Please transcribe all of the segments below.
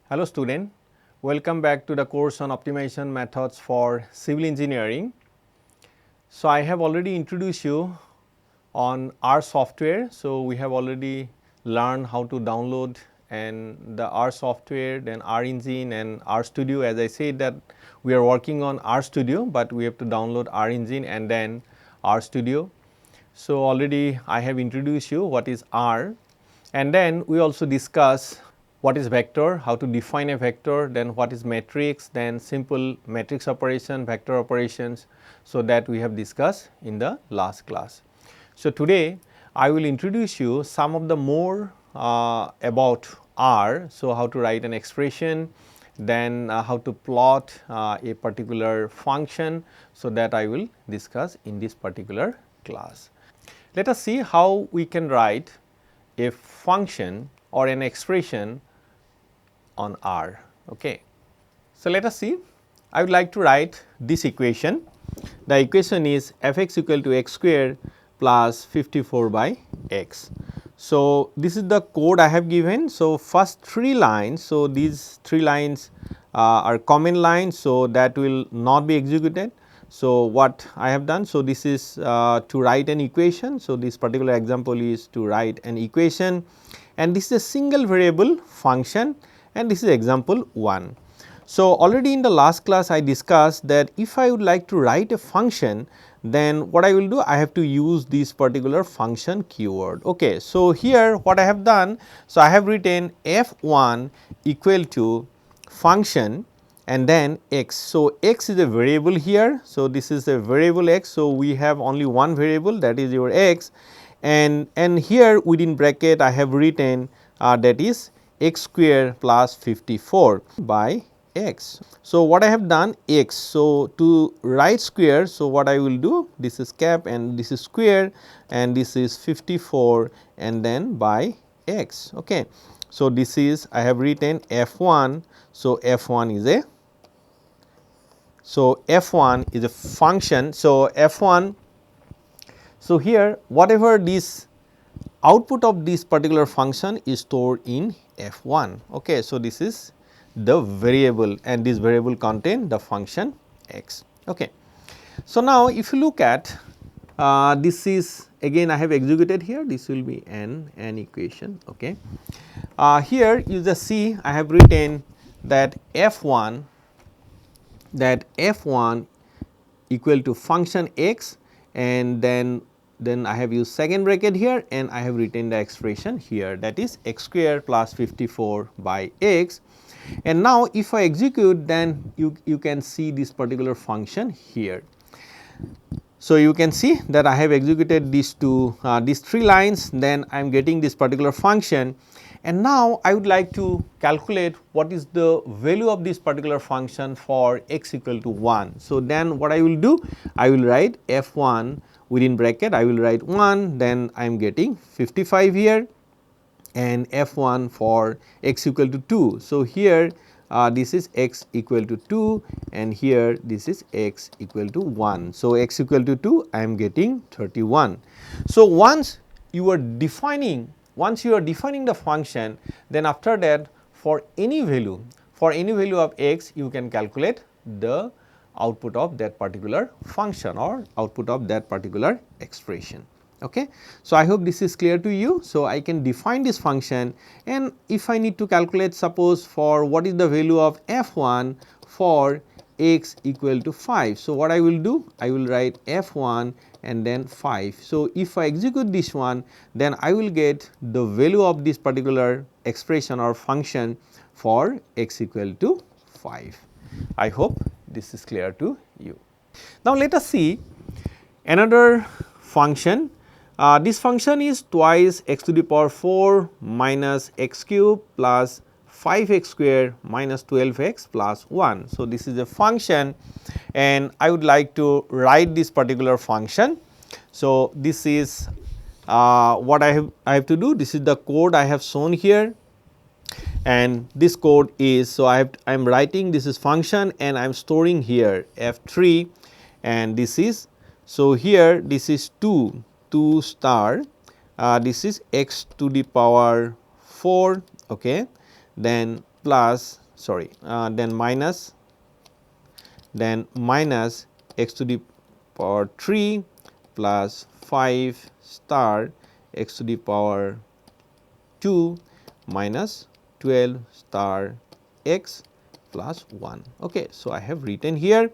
Hello student, welcome back to the course on optimization methods for civil engineering. So, I have already introduced you on R software. So, we have already learned how to download and the R software, then R engine and R studio. As I said that we are working on R studio, but we have to download R engine and then R studio. So, already I have introduced you what is R, and then we also discuss what is vector, how to define a vector, then what is matrix, then simple matrix operation, vector operations. So, that we have discussed in the last class. So, today I will introduce you some of the more about R. So, how to write an expression, then how to plot a particular function. So, that I will discuss in this particular class. Let us see how we can write a function or an expression on R. Okay. So, let us see. I would like to write this equation. The equation is f(x) equal to x square plus 54 by x. So, this is the code I have given. So, first 3 lines. So, these 3 lines are common lines. So, that will not be executed. So, what I have done? So, this is to write an equation. So, this particular example is to write an equation, and this is a single variable function, and this is example 1. So, already in the last class I discussed that if I would like to write a function, then what I will do, I have to use this particular function keyword. Okay. So, here what I have done, so I have written f1 equal to function and then x. So, x is a variable here. So, this is a variable x. So, we have only one variable, that is your x, and here within bracket I have written that is x square plus 54 by x. So, what I have done x. So, to write square, so what I will do, this is cap and this is square and this is 54 and then by x. Okay. So, this is I have written f1. So, f1 is a function. So, f1. So, here whatever this output of this particular function is stored in f1. Okay. So, this is the variable and this variable contain the function x. Okay. So, now if you look at this is again I have executed here, this will be an equation. Okay. Here you just see I have written that f1 equal to function x, and then I have used second bracket here and I have written the expression here, that is x square plus 54 by x. And now if I execute, then you can see this particular function here. So, you can see that I have executed these 3 lines, then I am getting this particular function, and now I would like to calculate what is the value of this particular function for x equal to 1. So, then what I will do, I will write f1 within bracket, I will write 1, then I am getting 55 here, and f1 for x equal to 2. So, here this is x equal to 2 and here this is x equal to 1. So, x equal to 2 I am getting 31. So, once you are defining the function, then after that for any value of x you can calculate the output of that particular function or output of that particular expression. Okay. So, I hope this is clear to you. So, I can define this function, and if I need to calculate, suppose for what is the value of f1 for x equal to 5. So, what I will do, I will write f1 and then 5. So, if I execute this one, then I will get the value of this particular expression or function for x equal to 5. I hope this is clear to you. Now, let us see another function. This function is twice x to the power 4 minus x cube plus 5x square minus 12x plus 1. So, this is a function and I would like to write this particular function. So, this is what I have to do, this is the code I have shown here, and this code is, so I am writing this is function and I am storing here f3, and this is, so here this is 2 star, this is x to the power 4, okay, then plus then minus x to the power 3 plus 5 star x to the power 2 minus 12 star x plus 1. Okay. So, I have written here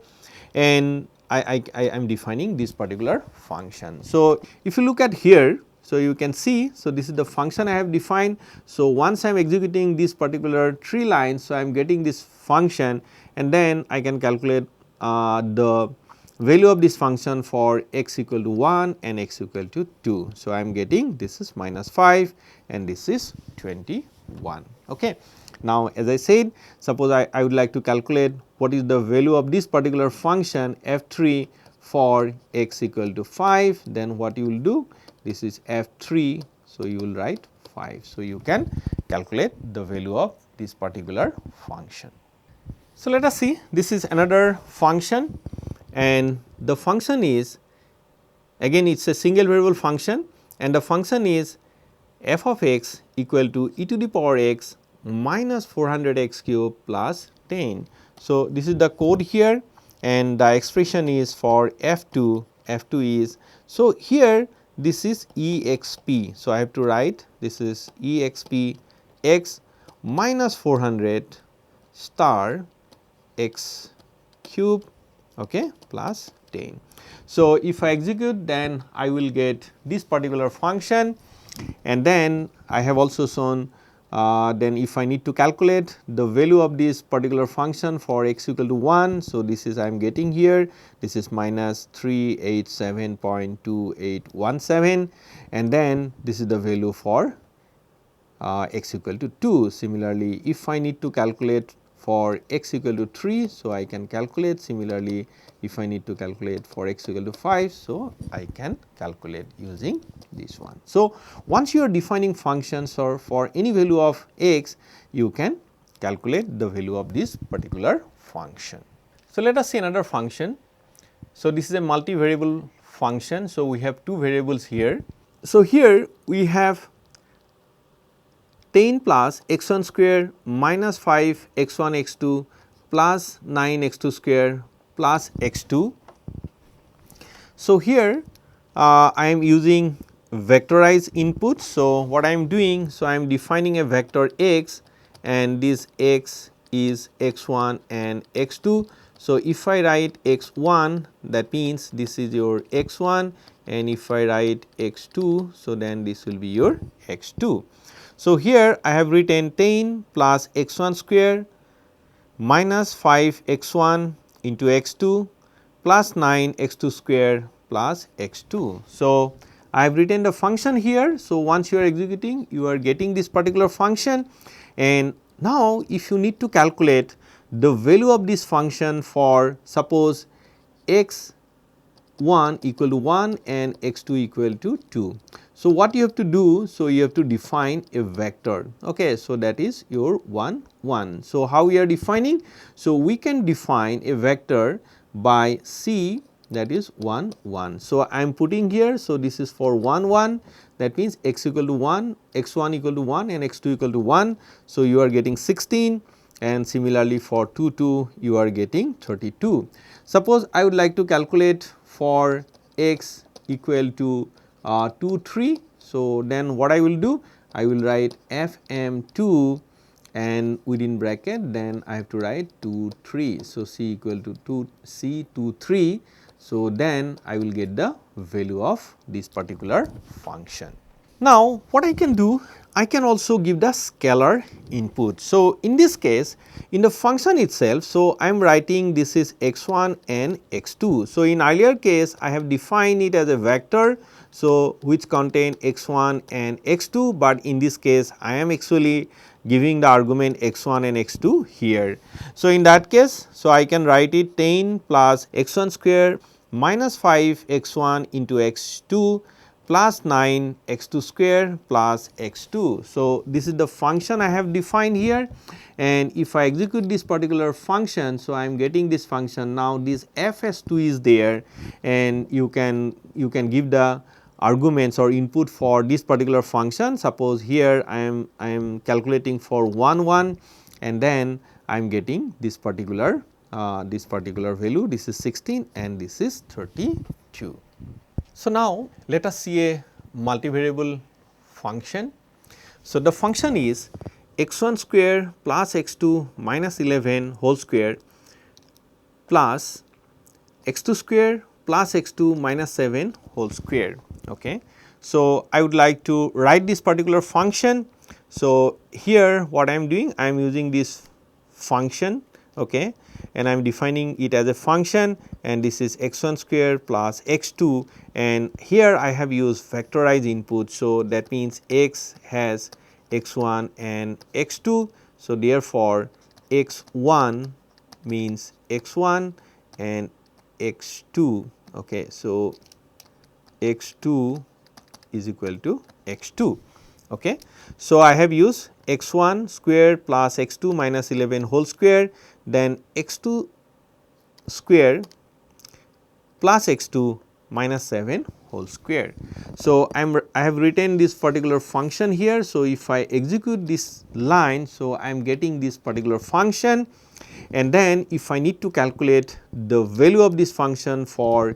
and I am defining this particular function. So, if you look at here, so you can see, so this is the function I have defined. So, once I am executing this particular 3 lines, so I am getting this function and then I can calculate the value of this function for x equal to 1 and x equal to 2. So, I am getting this is minus 5 and this is 21. Okay. Now, as I said, suppose I would like to calculate what is the value of this particular function f3 for x equal to 5, then what you will do? This is f3, so you will write 5. So, you can calculate the value of this particular function. So, let us see, this is another function and the function is, again it is a single variable function and the function is f of x equal to e to the power x minus 400 x cube plus 10. So, this is the code here and the expression is for f2, f2 is, so here this is exp. So, I have to write this is exp x minus 400 star x cube, okay, plus 10. So, if I execute, then I will get this particular function and then I have also shown then if I need to calculate the value of this particular function for x equal to 1. So, this is I am getting here, this is minus 387.2817 and then this is the value for x equal to 2. Similarly, if I need to calculate for x equal to 3, so I can calculate. Similarly, if I need to calculate for x equal to 5, so I can calculate using this one. So, once you are defining functions or for any value of x, you can calculate the value of this particular function. So, let us see another function. So, this is a multivariable function. So, we have two variables here. So, here we have 10 plus x1 square minus 5 x1 x2 plus 9 x2 square plus x2. So, here I am using vectorized input. So, what I am doing? So, I am defining a vector x and this x is x1 and x2. So, if I write x1, that means this is your x1 and if I write x2, so then this will be your x2. So, here I have written 10 plus x1 square minus 5 x1 into x2 plus 9 x2 square plus x2. So, I have written the function here. So, once you are executing, you are getting this particular function and now if you need to calculate the value of this function for suppose x1 equal to 1 and x2 equal to 2. So, what you have to do? So, you have to define a vector, okay. So, that is your 1 1. So, how we are defining? So, we can define a vector by C, that is 1 1. So, I am putting here. So, this is for 1 1, that means x equal to 1, x1 equal to 1 and x2 equal to 1. So, you are getting 16 and similarly for 2 2 you are getting 32. Suppose I would like to calculate for x equal to 2 3. So, then what I will do? I will write fm2 and within bracket then I have to write 2 3. So, c equal to 2 c 2 3. So, then I will get the value of this particular function. Now, what I can do? I can also give the scalar input. So, in this case in the function itself, so I am writing this is x1 and x2. So, in earlier case I have defined it as a vector, so which contain x1 and x2, but in this case I am actually giving the argument x1 and x2 here. So, in that case, so I can write it 10 plus x1 square minus 5 x1 into x2 plus 9 x2 square plus x2. So, this is the function I have defined here and if I execute this particular function, so I am getting this function. Now, this fs2 is there and you can give the arguments or input for this particular function. Suppose here I am calculating for 1 1 and then I am getting this particular value, this is 16 and this is 32. So, now let us see a multivariable function. So, the function is x1 square plus x2 minus 11 whole square plus x2 square plus x2 minus 7 whole square. Okay. So, I would like to write this particular function. So, here what I am doing, I am using this function, okay, and I am defining it as a function, and this is x1 square plus x2, and here I have used vectorized input. So, that means x has x1 and x2. So, therefore, x1 means x1 and x2. Okay. So, x2 is equal to x2. Okay. So, I have used x1 square plus x2 minus 11 whole square, then x2 square plus x2 minus 7 whole square. So, I have written this particular function here. So, if I execute this line, so I am getting this particular function, and then if I need to calculate the value of this function for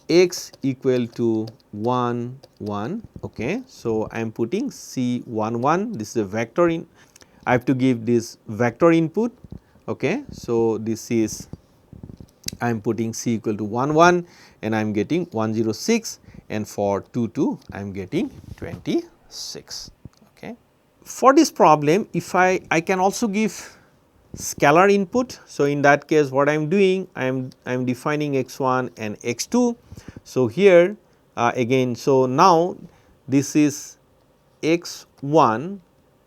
x equal to 1 1, okay. So, I am putting C 1 1, this is a vector in, I have to give this vector input, okay. So, this is, I am putting C equal to 1 1 and I am getting 106, and for 2 2 I am getting 26. Okay. For this problem, if I can also give scalar input. So, in that case what I am doing, I am defining x1 and x2. So, here again, so now this is x1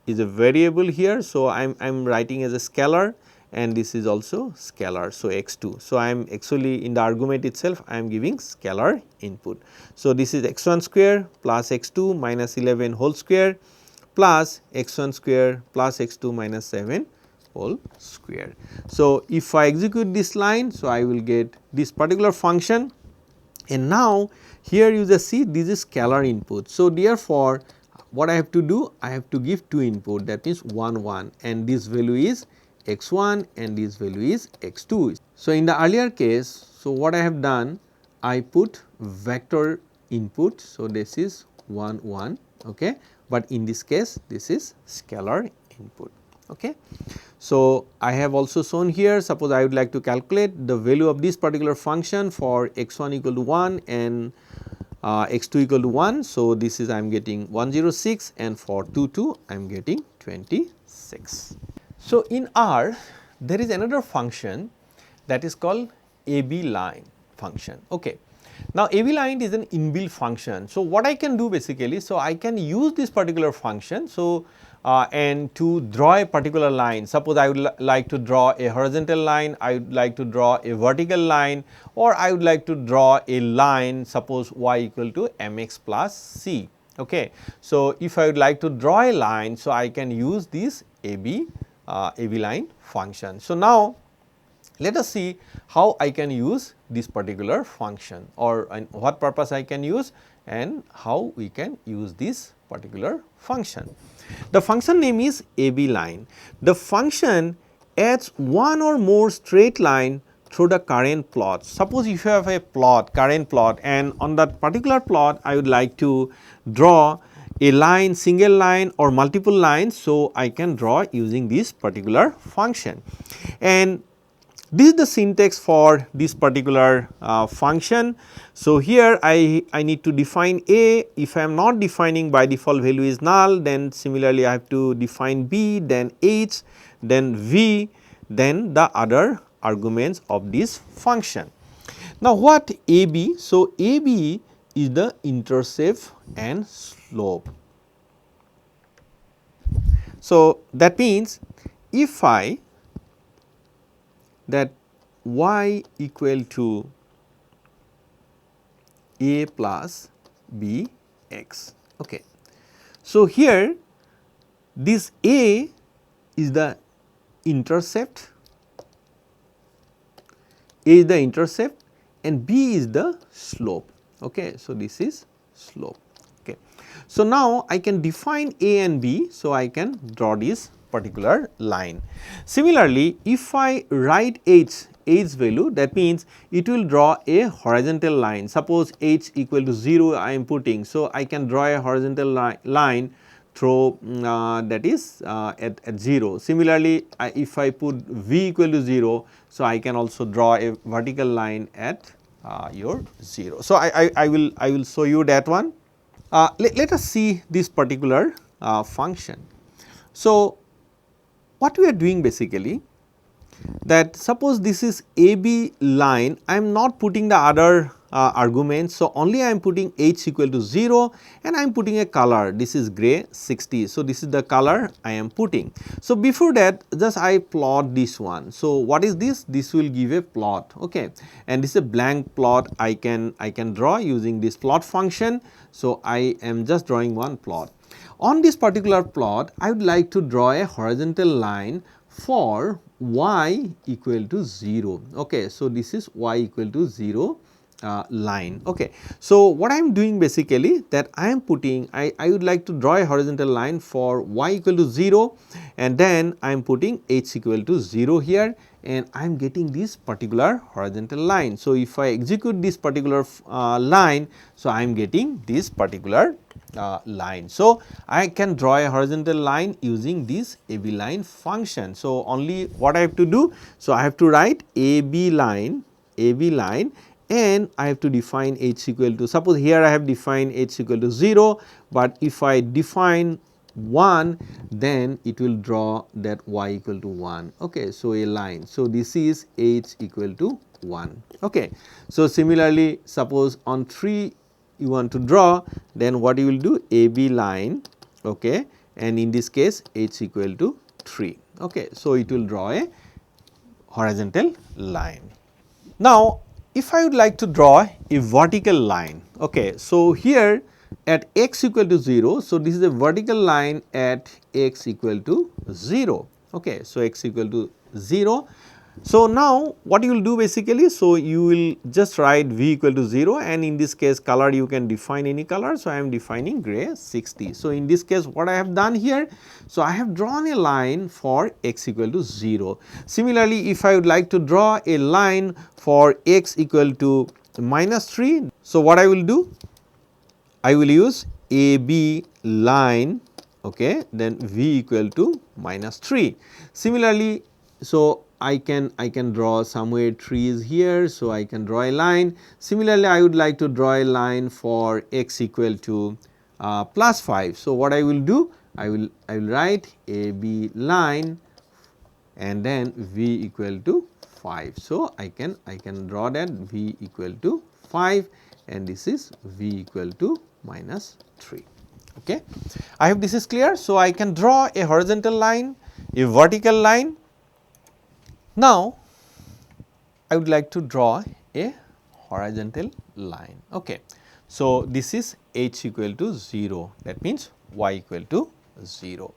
is a variable here. So, I am writing as a scalar, and this is also scalar. So, x2. So, I am actually in the argument itself I am giving scalar input. So, this is x1 square plus x2 minus 11 whole square plus x1 square plus x2 minus 7 whole square. So, if I execute this line, so I will get this particular function, and now here you just see this is scalar input. So, therefore, what I have to do, I have to give two input, that is 1 1, and this value is x1 and this value is x2. So, in the earlier case, so what I have done, I put vector input. So, this is 1 1, okay, but in this case this is scalar input. Okay. So, I have also shown here, suppose I would like to calculate the value of this particular function for x1 equal to 1 and x2 equal to 1. So, this is I am getting 106, and for 2 2 I am getting 26. So, in R there is another function that is called AB line function. Okay. Now, AB line is an inbuilt function. So, what I can do basically, so I can use this particular function. So, and to draw a particular line, suppose I would like to draw a horizontal line, I would like to draw a vertical line, or I would like to draw a line, suppose y equal to mx plus c. Okay. So, if I would like to draw a line, so I can use this AB line function. So, now let us see how I can use this particular function, or what purpose I can use and how we can use this particular function. The function name is AB line. The function adds one or more straight line through the current plot. Suppose if you have a plot, current plot, and on that particular plot I would like to draw a line, single line or multiple lines. So, I can draw using this particular function, and this is the syntax for this particular function. So, here I need to define A. If I am not defining, by default value is null, then similarly I have to define B, then H, then V, then the other arguments of this function. Now, what AB? So, AB is the intercept and slope. So, that means if I that y equal to a plus b x. Okay. So, here this a is the intercept, and b is the slope. Okay. So, this is slope. Okay. So, now I can define a and b. So, I can draw this particular line. Similarly, if I write h value, that means it will draw a horizontal line. Suppose h equal to 0 I am putting. So, I can draw a horizontal line through that is at 0. Similarly, if I put v equal to 0, so I can also draw a vertical line at your 0. So, I will show you that one. Let us see this particular function. So, what we are doing basically, that suppose this is AB line, I am not putting the other arguments. So, only I am putting h equal to 0 and I am putting a color, this is gray 60. So, this is the color I am putting. So, before that just I plot this one. So, what is this? This will give a plot, okay, and this is a blank plot I can draw using this plot function. So, I am just drawing one plot. On this particular plot, I would like to draw a horizontal line for y equal to 0. Okay. So, this is y equal to 0 line. Okay. So, what I am doing basically, that I am putting, I would like to draw a horizontal line for y equal to 0, and then I am putting h equal to 0 here, and I am getting this particular horizontal line. So, if I execute this particular line, so I am getting this particular line. So, I can draw a horizontal line using this AB line function. So, only what I have to do? So, I have to write AB line and I have to define h equal to, suppose here I have defined h equal to 0, but if I define 1, then it will draw that y equal to 1. Okay. So, a line. So, this is h equal to 1. Okay. So, similarly, suppose on 3 you want to draw, then what you will do? AB line, okay, and in this case h equal to 3. Okay. So, it will draw a horizontal line. Now, if I would like to draw a vertical line, okay, so here at x equal to 0, so this is a vertical line at x equal to 0. Okay. So, x equal to 0. So, now what you will do basically, so you will just write v equal to 0, and in this case color you can define any color. So, I am defining gray 60. So, in this case what I have done here, so I have drawn a line for x equal to 0. Similarly, if I would like to draw a line for x equal to minus 3, so what I will do? I will use AB line, okay, then v equal to minus 3. Similarly, so I can draw somewhere trees here. So, I can draw a line. Similarly, I would like to draw a line for x equal to plus 5. So, what I will do? I will write AB line and then v equal to 5. So, I can draw that v equal to 5 and this is v equal to minus 3. Okay. I hope this is clear. So, I can draw a horizontal line, a vertical line. Now, I would like to draw a horizontal line. Okay. So, this is h equal to 0, that means y equal to 0.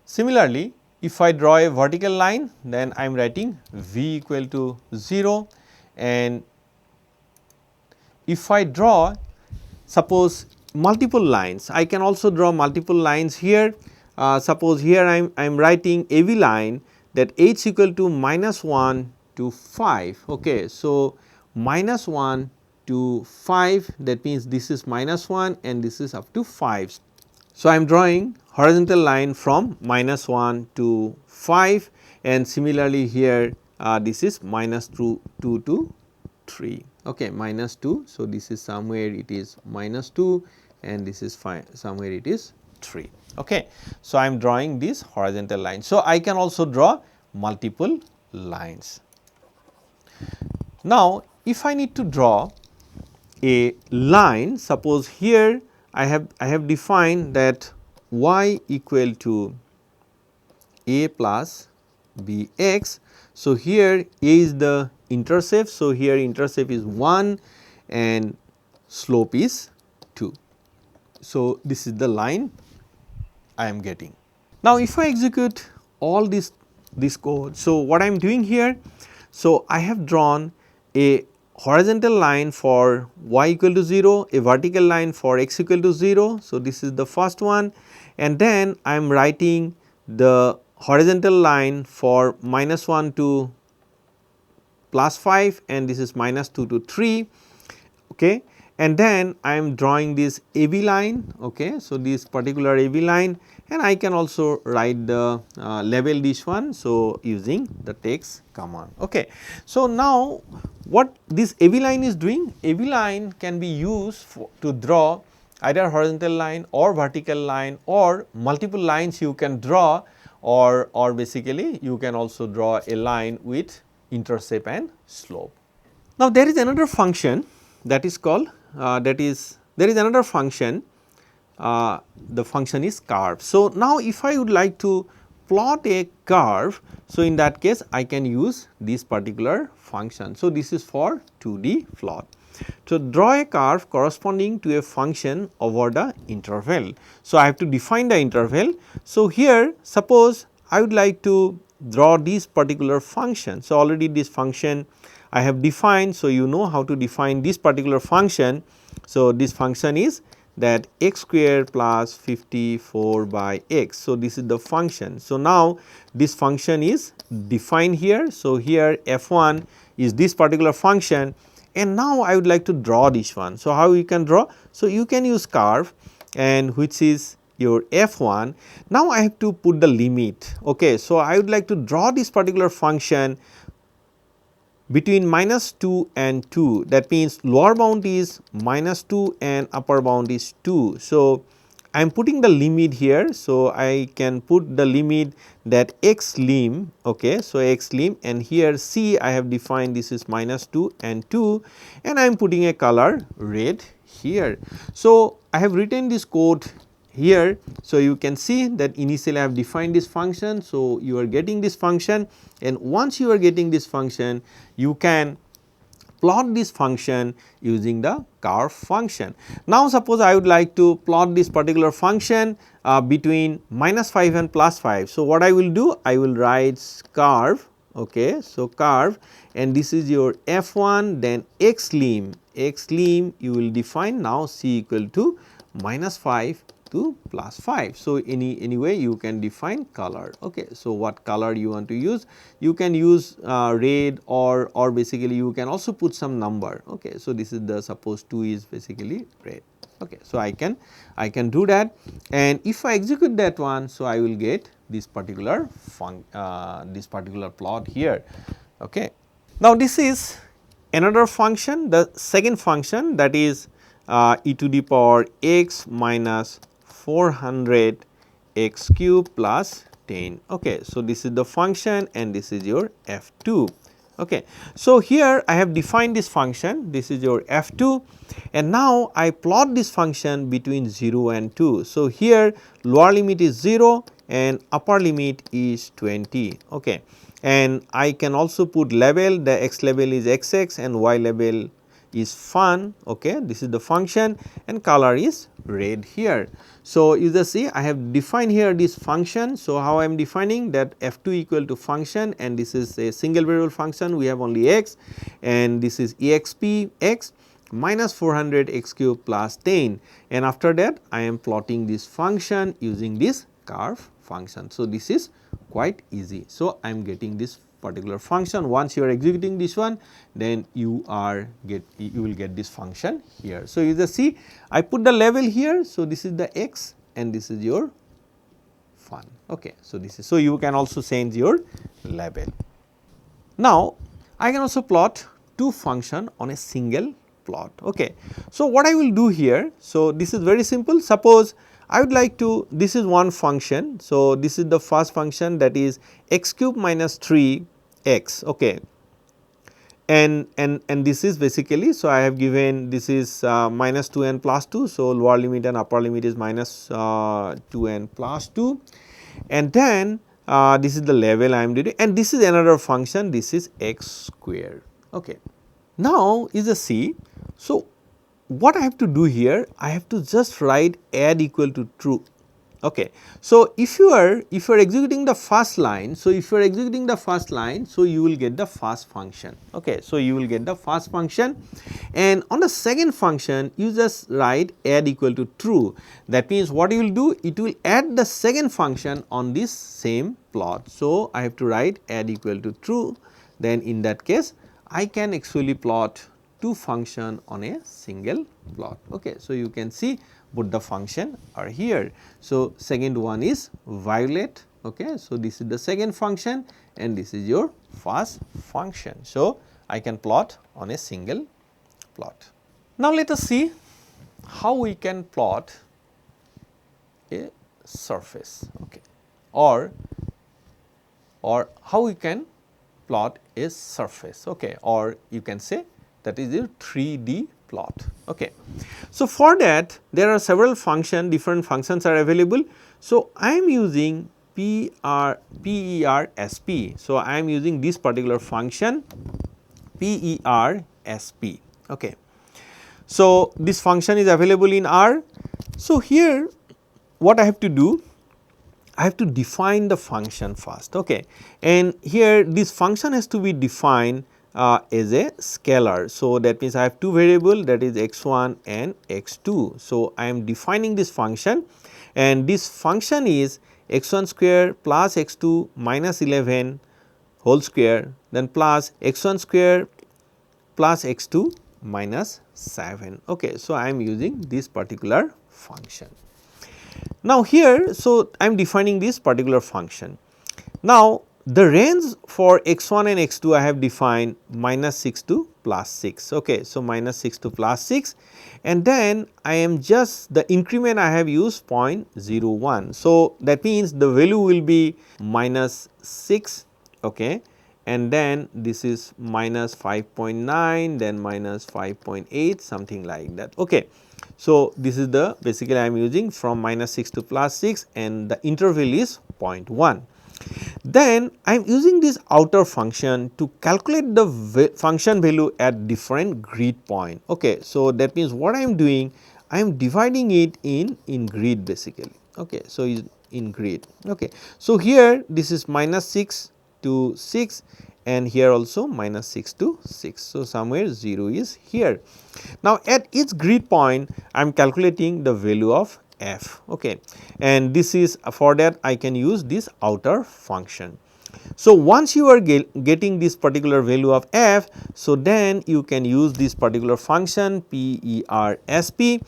Similarly, if I draw a vertical line, then I am writing v equal to 0, and if I draw suppose multiple lines, I can also draw multiple lines here. Suppose here I am writing AB line, that h equal to minus 1 to 5. Okay. So, minus 1 to 5, that means this is minus 1 and this is up to 5. So, I am drawing horizontal line from minus 1 to 5, and similarly here this is minus 2 to 3. Okay, minus 2. So, this is somewhere it is minus 2 and this is somewhere it is 3. Okay. So, I am drawing this horizontal line. So, I can also draw multiple lines. Now, if I need to draw a line, suppose here I have defined that y equal to a plus bx. So, here a is the intercept. So, here intercept is 1 and slope is 2. So, this is the line I am getting. Now, if I execute all this code, so what I am doing here? So, I have drawn a horizontal line for y equal to 0, a vertical line for x equal to 0. So, this is the first one, and then I am writing the horizontal line for -1 to +5 and this is -2 to 3, okay. And then I am drawing this AB line, okay. So, this particular AB line, and I can also write the label this one. So, using the text command, okay. So, now what this AB line is doing? AB line can be used to draw either horizontal line or vertical line or multiple lines you can draw, or basically you can also draw a line with intercept and slope. Now, there is another function that is called there is another function, the function is curve. So, now if I would like to plot a curve, so in that case I can use this particular function. So, this is for 2D plot. So, draw a curve corresponding to a function over the interval. So, I have to define the interval. So, here suppose I would like to draw this particular function. So, already this function I have defined. So, you know how to define this particular function. So, this function is that x square plus 54 by x. So, this is the function. So, now this function is defined here. So, here f1 is this particular function, and now I would like to draw this one. So, how you can draw? So, you can use curve, and which is your f1. Now, I have to put the limit, okay. So, I would like to draw this particular function between -2 and 2, that means lower bound is -2 and upper bound is 2. So, I am putting the limit here. So, I can put the limit that x lim, okay. So, x lim, and here C I have defined this is -2 and 2, and I am putting a color red here. So, I have written this code here. So, you can see that initially I have defined this function. So, you are getting this function, and once you are getting this function, you can plot this function using the curve function. Now, suppose I would like to plot this particular function between -5 and +5. So, what I will do? I will write curve, okay. So, curve, and this is your f1, then x lim you will define now C equal to -5 to +5. So, anyway you can define color, okay. So, what color you want to use? You can use red, or basically you can also put some number, okay. So, this is the suppose 2 is basically red, okay. So, I can do that, and if I execute that one, so I will get this particular plot here, okay. Now, this is another function, the second function, that is e to the power x minus 400 x cube plus 10, okay. So, this is the function, and this is your f2, okay. So, here I have defined this function, this is your f2, and now I plot this function between 0 and 2. So, here lower limit is 0 and upper limit is 20, okay. And I can also put label, the x label is xx and y label is fun, okay. This is the function, and color is red here. So, you just see I have defined here this function. So, how I am defining that f2 equal to function, and this is a single variable function, we have only x, and this is exp x minus 400 x cube plus 10, and after that I am plotting this function using this curve function. So, this is quite easy. So, I am getting this particular function. Once you are executing this one, then you will get this function here. So, you just see I put the label here. So, this is the x and this is your fun, okay. So, this is, so you can also change your label. Now, I can also plot two function on a single plot, okay. So, what I will do here, so this is very simple. Suppose I would like to, this is one function. So, this is the first function, that is x cube minus 3 x, okay, and this is basically, so I have given this is minus 2 and plus 2. So, lower limit and upper limit is minus 2 and plus 2, and then this is the level I am doing, and this is another function, this is x square, okay. Now, is a C. So, what I have to do here? I have to just write add equal to true, Okay. So, if you are executing the first line, so if you are executing the first line, so you will get the first function. Okay. So, you will get the first function, and on the second function you just write add equal to true. That means what you will do, it will add the second function on this same plot. So, I have to write add equal to true, then in that case I can actually plot two function on a single plot. Okay. So, you can see both the function are here. So, second one is violet. Okay. So, this is the second function and this is your first function. So, I can plot on a single plot. Now, let us see how we can plot a surface, okay, or how we can plot a surface, okay, or you can say that is your 3D plot. Okay. So, for that there are several different functions are available. So, I am using PERSP. So, I am using this particular function PERSP. Okay. So, this function is available in R. So, here what I have to do, I have to define the function first, okay, and here this function has to be defined as a scalar. So, that means I have two variables, that is x1 and x2. So, I am defining this function, and this function is x1 square plus x2 minus 11 whole square, then plus x1 square plus x2 minus 7. Okay. So, I am using this particular function. Now, here, so I am defining this particular function. Now, the range for x1 and x2 I have defined minus 6 to plus 6. Okay. So, minus 6 to plus 6, and then I am just the increment I have used 0.01. So, that means the value will be minus 6, okay, and then this is minus 5.9, then minus 5.8, something like that. Okay. So, this is the basically I am using from minus 6 to plus 6 and the interval is 0.1. Then I am using this outer function to calculate the function value at different grid point. Okay. So, that means what I am doing, I am dividing it in grid basically. Okay. So, in grid. Okay. So, here this is minus 6 to 6 and here also minus 6 to 6. So, somewhere 0 is here. Now, at each grid point I am calculating the value of f, okay, and this is for that I can use this outer function. So, once you are getting this particular value of f, so then you can use this particular function PERSP,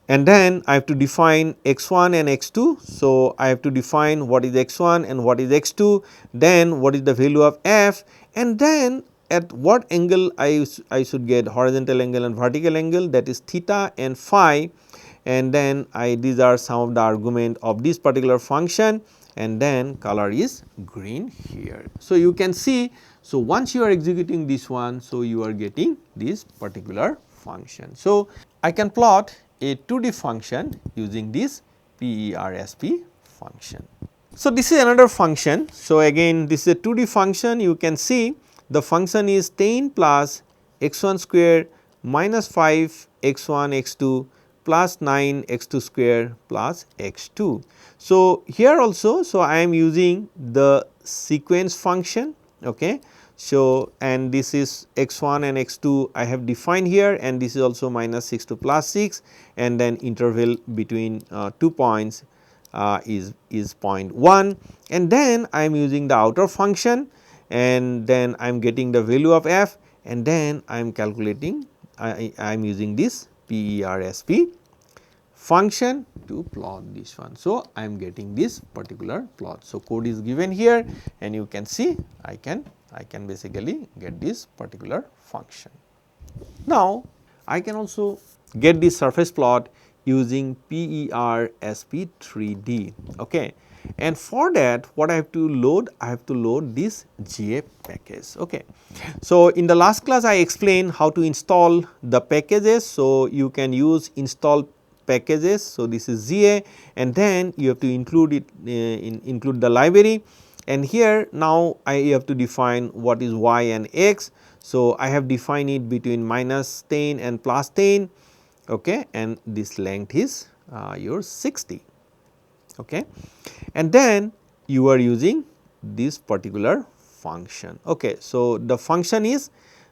and then I have to define x1 and x2. So, I have to define what is x1 and what is x2, then what is the value of f, and then at what angle I should get horizontal angle and vertical angle, that is theta and phi, and then these are some of the argument of this particular function, and then color is green here. So, you can see, so once you are executing this one, so you are getting this particular function. So, I can plot a 2D function using this PERSP function. So, this is another function. So, again this is a 2D function, you can see the function is 10 plus x1 square minus 5 x1 x2 plus 9 x2 square plus x2. So, here also, so I am using the sequence function, okay. So, and this is x1 and x2 I have defined here, and this is also minus 6 to plus 6, and then interval between 2 points is 0.1, and then I am using the outer function, and then I am getting the value of f, and then I am calculating, I am using this PERSP function to plot this one. So, I am getting this particular plot. So, code is given here and you can see I can basically get this particular function. Now, I can also get this surface plot using PERSP 3D, okay. And for that what I have to load? I have to load this GA package, okay. So, in the last class I explained how to install the packages. So, you can use install packages. So, this is GA, and then you have to include it include the library, and here now I have to define what is y and x. So, I have defined it between minus 10 and plus 10, okay, and this length is your 60. okay. And then you are using this particular function. Okay. So, the function is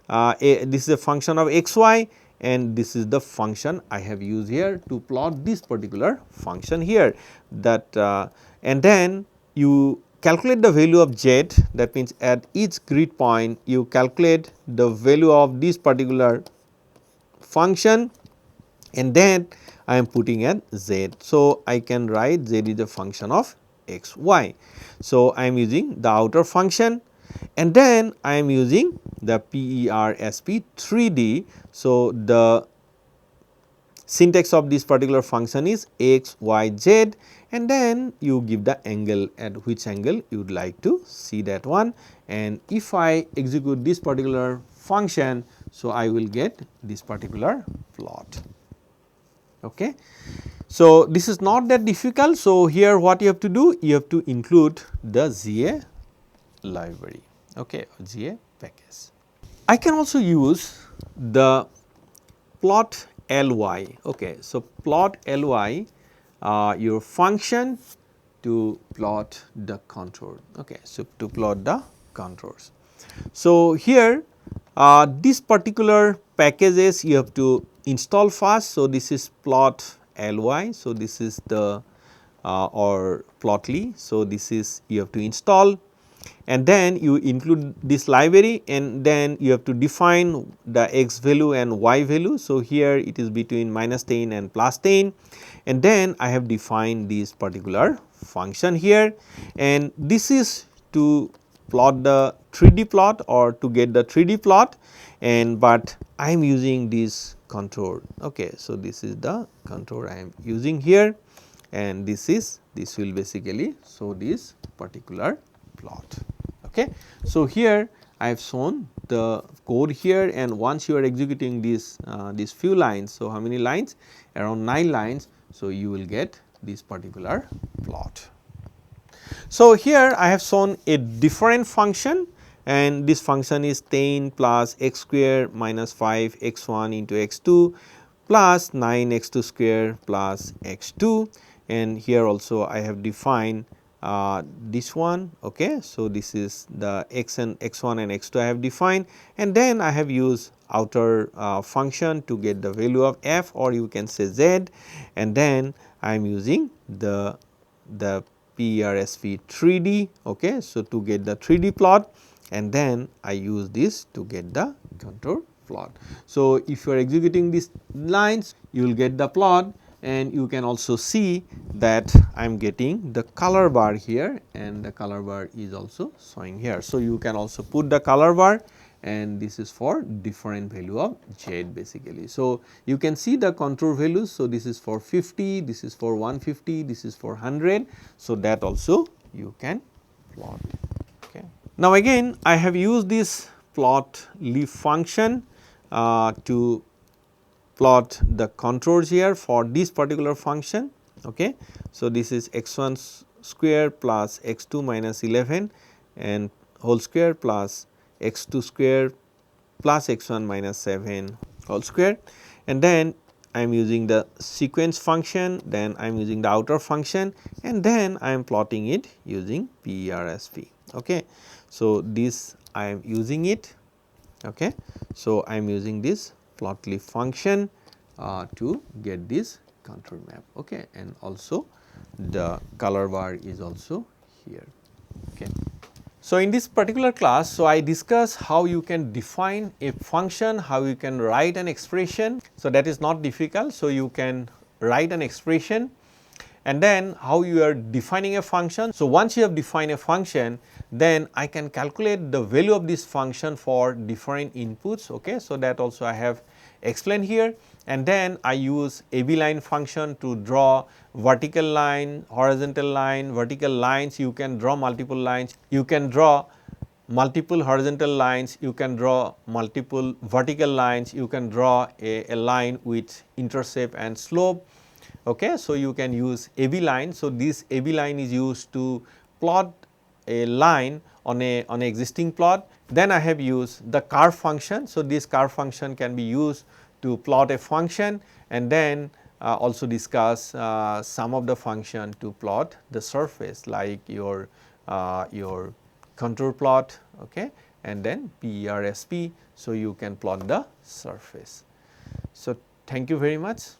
this is a function of x y, and this is the function I have used here to plot this particular function here, that and then you calculate the value of z, that means at each grid point you calculate the value of this particular function, and then I am putting at z. So, I can write z is a function of x y. So, I am using the outer function, and then I am using the PERSP 3D. So, the syntax of this particular function is x, y, z, and then you give the angle, at which angle you would like to see that one, and if I execute this particular function, so I will get this particular plot. Okay. So, this is not that difficult. So, here what you have to do, you have to include the GA library, okay, GA package. I can also use the plot ly. Okay. So, plot ly your function to plot the contour. Okay. So, to plot the contours. So, here this particular packages you have to install first. So, this is plot ly. So, this is the or plotly. So, this is you have to install, and then you include this library, and then you have to define the x value and y value. So, here it is between -10 and +10, and then I have defined this particular function here, and this is to plot the 3D plot or to get the 3D plot, and but I am using this contour. Okay. So, this is the contour I am using here, and this will basically show this particular plot. Okay. So, here I have shown the code here, and once you are executing these few lines. So, how many lines? Around 9 lines. So, you will get this particular plot. So, here I have shown a different function, and this function is 10 plus x square minus 5 x 1 into x 2 plus 9 x 2 square plus x 2, and here also I have defined this one. Okay. So, this is the x and x 1 and x 2 I have defined, and then I have used outer function to get the value of f, or you can say z, and then I am using the PERSP 3D. Okay. So, to get the 3D plot, and then I use this to get the contour plot. So, if you are executing these lines, you will get the plot, and you can also see that I am getting the color bar here, and the color bar is also showing here. So, you can also put the color bar, and this is for different value of z basically. So, you can see the contour values. So, this is for 50, this is for 150, this is for 100. So, that also you can plot. Okay. Now, again I have used this plot leaf function to plot the contours here for this particular function. Okay. So, this is x 1 square plus x 2 minus 11 and whole square plus x 2 square plus x 1 minus 7 whole square, and then I am using the sequence function, then I am using the outer function, and then I am plotting it using PERSP. Okay. So, this I am using it. Okay. So, I am using this plot leaf function to get this contour map. Okay. And also the color bar is also here. Okay. So, in this particular class, so I discuss how you can define a function, how you can write an expression. So, that is not difficult. So, you can write an expression, and then how you are defining a function. So, once you have defined a function, then I can calculate the value of this function for different inputs. Okay. So, that also I have explained here, and then I use AB line function to draw vertical line, horizontal line, vertical lines. You can draw multiple lines, you can draw multiple horizontal lines, you can draw multiple vertical lines, you can draw a line with intercept and slope. Okay. So, you can use AB line. So, this AB line is used to plot a line on a existing plot. Then I have used the curve function. So, this curve function can be used to plot a function, and then also discuss some of the function to plot the surface, like your contour plot, okay, and then PERSP. So, you can plot the surface. So, thank you very much.